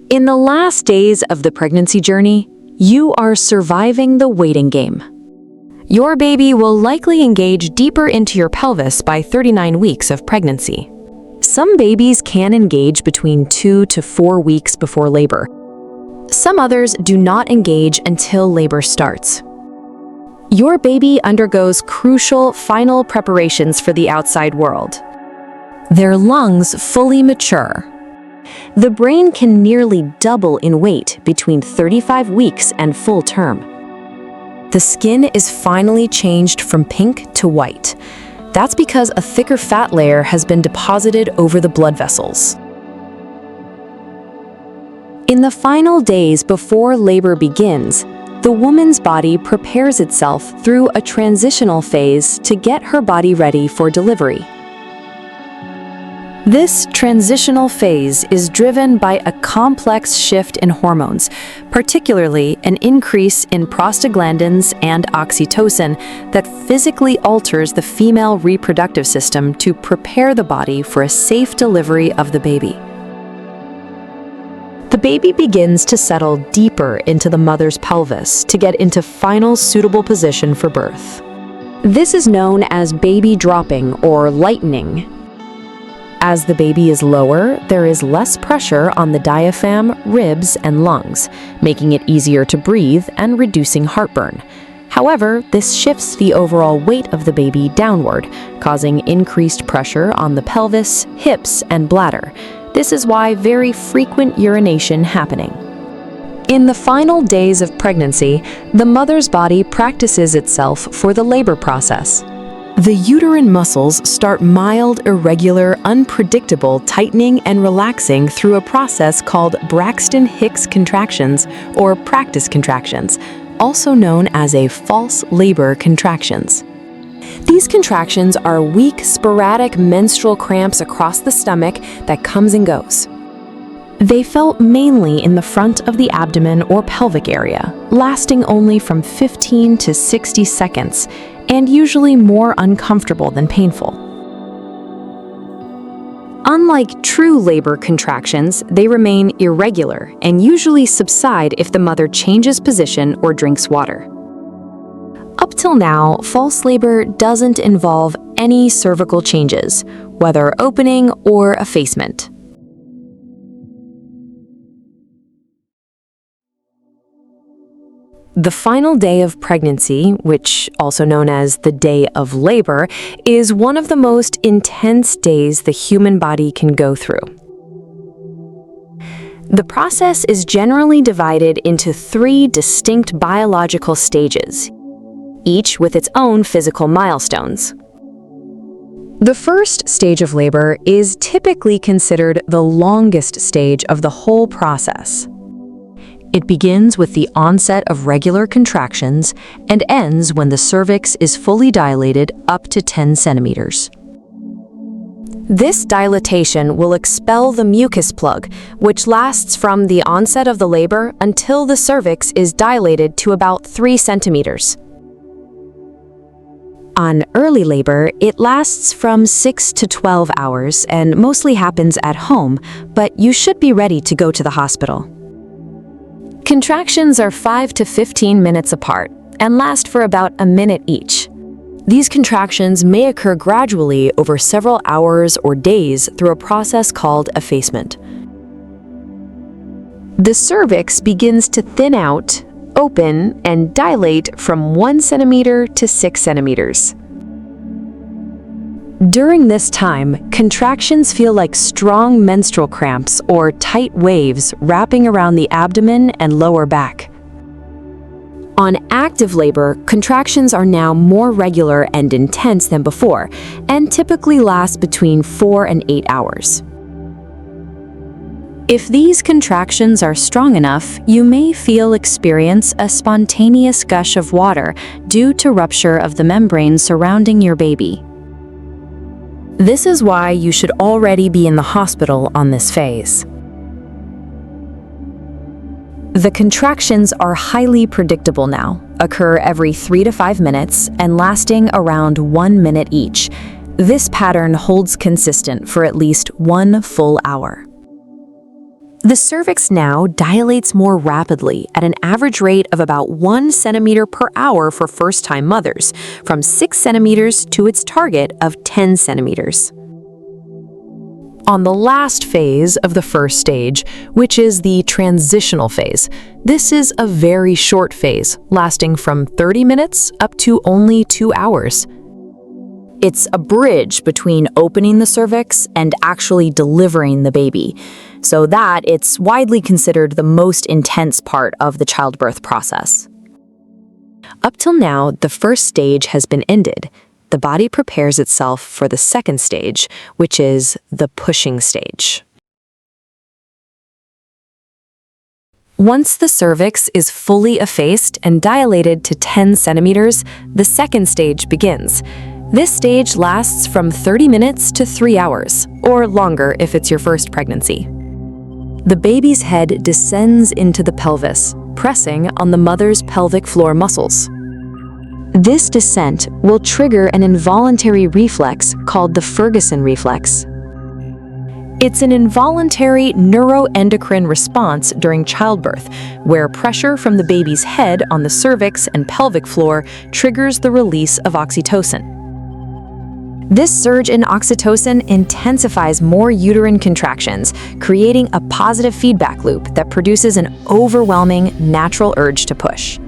In the last days of the pregnancy journey, you are surviving the waiting game. Your baby will likely engage deeper into your pelvis by 39 weeks of pregnancy. Some babies can engage between 2 to 4 weeks before labor. Some others do not engage until labor starts. Your baby undergoes crucial final preparations for the outside world. Their lungs fully mature. The brain can nearly double in weight between 35 weeks and full term. The skin is finally changed from pink to white. That's because a thicker fat layer has been deposited over the blood vessels. In the final days before labor begins, the woman's body prepares itself through a transitional phase to get her body ready for delivery. This transitional phase is driven by a complex shift in hormones, particularly an increase in prostaglandins and oxytocin that physically alters the female reproductive system to prepare the body for a safe delivery of the baby. The baby begins to settle deeper into the mother's pelvis to get into final suitable position for birth. This is known as baby dropping or lightening. As the baby is lower, there is less pressure on the diaphragm, ribs, and lungs, making it easier to breathe and reducing heartburn. However, this shifts the overall weight of the baby downward, causing increased pressure on the pelvis, hips, and bladder. This is why very frequent urination happening. In the final days of pregnancy, the mother's body practices itself for the labor process. The uterine muscles start mild, irregular, unpredictable tightening and relaxing through a process called Braxton Hicks contractions or practice contractions, also known as a false labor contractions. These contractions are weak, sporadic menstrual cramps across the stomach that comes and goes. They felt mainly in the front of the abdomen or pelvic area, lasting only from 15 to 60 seconds, and usually more uncomfortable than painful. Unlike true labor contractions, they remain irregular and usually subside if the mother changes position or drinks water. Up till now, false labor doesn't involve any cervical changes, whether opening or effacement. The final day of pregnancy, which also known as the day of labor, is one of the most intense days the human body can go through. The process is generally divided into 3 distinct biological stages, each with its own physical milestones. The first stage of labor is typically considered the longest stage of the whole process. It begins with the onset of regular contractions and ends when the cervix is fully dilated up to 10 centimeters. This dilatation will expel the mucus plug, which lasts from the onset of the labor until the cervix is dilated to about 3 centimeters. On early labor, it lasts from 6 to 12 hours and mostly happens at home, but you should be ready to go to the hospital. Contractions are 5 to 15 minutes apart and last for about a minute each. These contractions may occur gradually over several hours or days through a process called effacement. The cervix begins to thin out, open, and dilate from 1 centimeter to 6 centimeters. During this time, contractions feel like strong menstrual cramps or tight waves wrapping around the abdomen and lower back. On active labor, contractions are now more regular and intense than before, and typically last between 4 and 8 hours. If these contractions are strong enough, you may experience a spontaneous gush of water due to rupture of the membrane surrounding your baby. This is why you should already be in the hospital on this phase. The contractions are highly predictable now, occur every 3 to 5 minutes, and lasting around 1 minute each. This pattern holds consistent for at least 1 full hour. The cervix now dilates more rapidly at an average rate of about 1 centimeter per hour for first-time mothers, from 6 centimeters to its target of 10 centimeters. On the last phase of the first stage, which is the transitional phase, this is a very short phase, lasting from 30 minutes up to only 2 hours. It's a bridge between opening the cervix and actually delivering the baby, so that it's widely considered the most intense part of the childbirth process. Up till now, the first stage has been ended. The body prepares itself for the second stage, which is the pushing stage. Once the cervix is fully effaced and dilated to 10 centimeters, the second stage begins. This stage lasts from 30 minutes to 3 hours, or longer if it's your first pregnancy. The baby's head descends into the pelvis, pressing on the mother's pelvic floor muscles. This descent will trigger an involuntary reflex called the Ferguson reflex. It's an involuntary neuroendocrine response during childbirth, where pressure from the baby's head on the cervix and pelvic floor triggers the release of oxytocin. This surge in oxytocin intensifies more uterine contractions, creating a positive feedback loop that produces an overwhelming natural urge to push.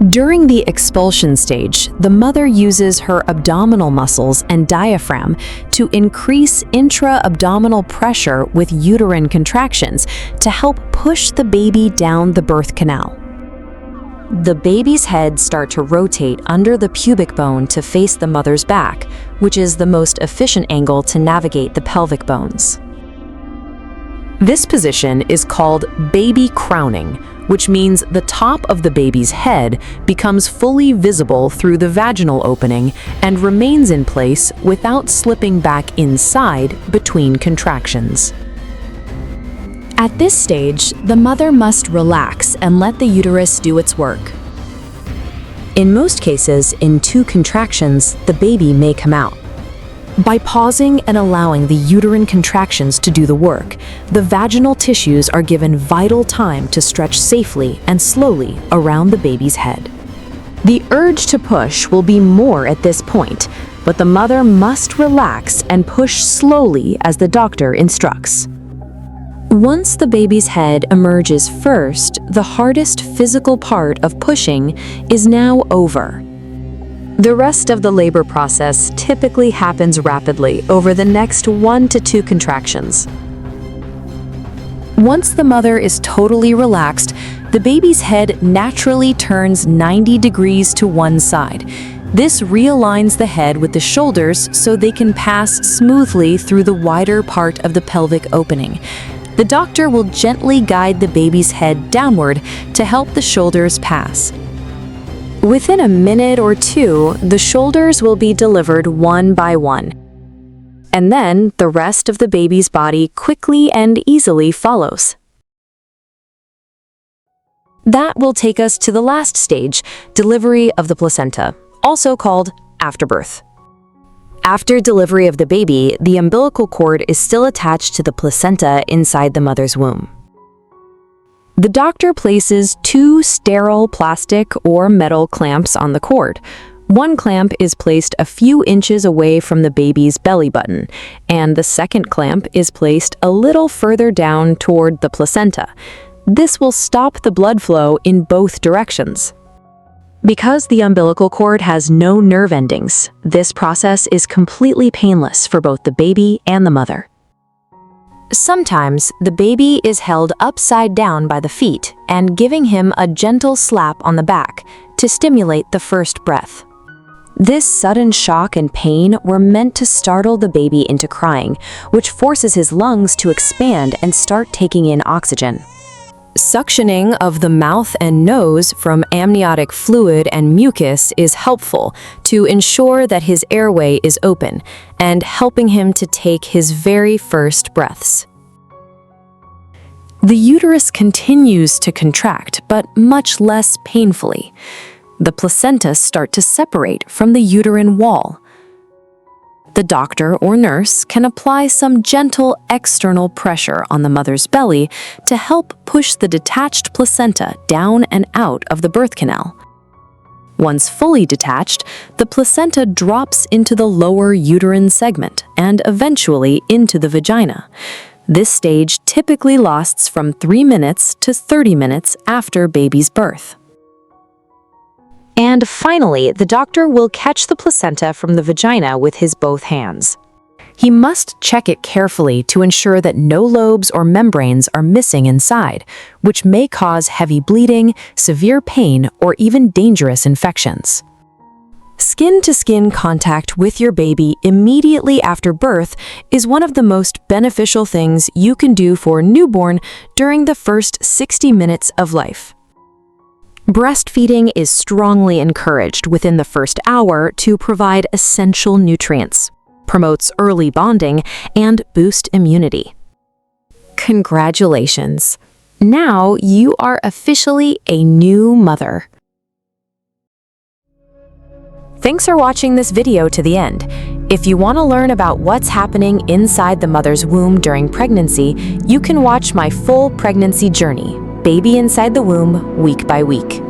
During the expulsion stage, the mother uses her abdominal muscles and diaphragm to increase intra-abdominal pressure with uterine contractions to help push the baby down the birth canal. The baby's head starts to rotate under the pubic bone to face the mother's back, which is the most efficient angle to navigate the pelvic bones. This position is called baby crowning, which means the top of the baby's head becomes fully visible through the vaginal opening and remains in place without slipping back inside between contractions. At this stage, the mother must relax and let the uterus do its work. In most cases, in 2 contractions, the baby may come out. By pausing and allowing the uterine contractions to do the work, the vaginal tissues are given vital time to stretch safely and slowly around the baby's head. The urge to push will be more at this point, but the mother must relax and push slowly as the doctor instructs. Once the baby's head emerges first, the hardest physical part of pushing is now over. The rest of the labor process typically happens rapidly over the next 1 to 2 contractions. Once the mother is totally relaxed, the baby's head naturally turns 90 degrees to one side. This realigns the head with the shoulders so they can pass smoothly through the wider part of the pelvic opening. The doctor will gently guide the baby's head downward to help the shoulders pass. Within a minute or 2, the shoulders will be delivered one by one, and then the rest of the baby's body quickly and easily follows. That will take us to the last stage, delivery of the placenta, also called afterbirth. After delivery of the baby, the umbilical cord is still attached to the placenta inside the mother's womb. The doctor places 2 sterile plastic or metal clamps on the cord. One clamp is placed a few inches away from the baby's belly button, and the second clamp is placed a little further down toward the placenta. This will stop the blood flow in both directions. Because the umbilical cord has no nerve endings, this process is completely painless for both the baby and the mother. Sometimes, the baby is held upside down by the feet and giving him a gentle slap on the back to stimulate the first breath. This sudden shock and pain were meant to startle the baby into crying, which forces his lungs to expand and start taking in oxygen. Suctioning of the mouth and nose from amniotic fluid and mucus is helpful to ensure that his airway is open and helping him to take his very first breaths. The uterus continues to contract, but much less painfully. The placenta start to separate from the uterine wall. The doctor or nurse can apply some gentle external pressure on the mother's belly to help push the detached placenta down and out of the birth canal. Once fully detached, the placenta drops into the lower uterine segment and eventually into the vagina. This stage typically lasts from 3 minutes to 30 minutes after baby's birth. And finally, the doctor will catch the placenta from the vagina with his both hands. He must check it carefully to ensure that no lobes or membranes are missing inside, which may cause heavy bleeding, severe pain, or even dangerous infections. Skin-to-skin contact with your baby immediately after birth is one of the most beneficial things you can do for a newborn during the first 60 minutes of life. Breastfeeding is strongly encouraged within the first hour to provide essential nutrients, promotes early bonding, and boost immunity. Congratulations! Now you are officially a new mother. Thanks for watching this video to the end. If you want to learn about what's happening inside the mother's womb during pregnancy, you can watch my full pregnancy journey, Baby Inside the Womb, week by week.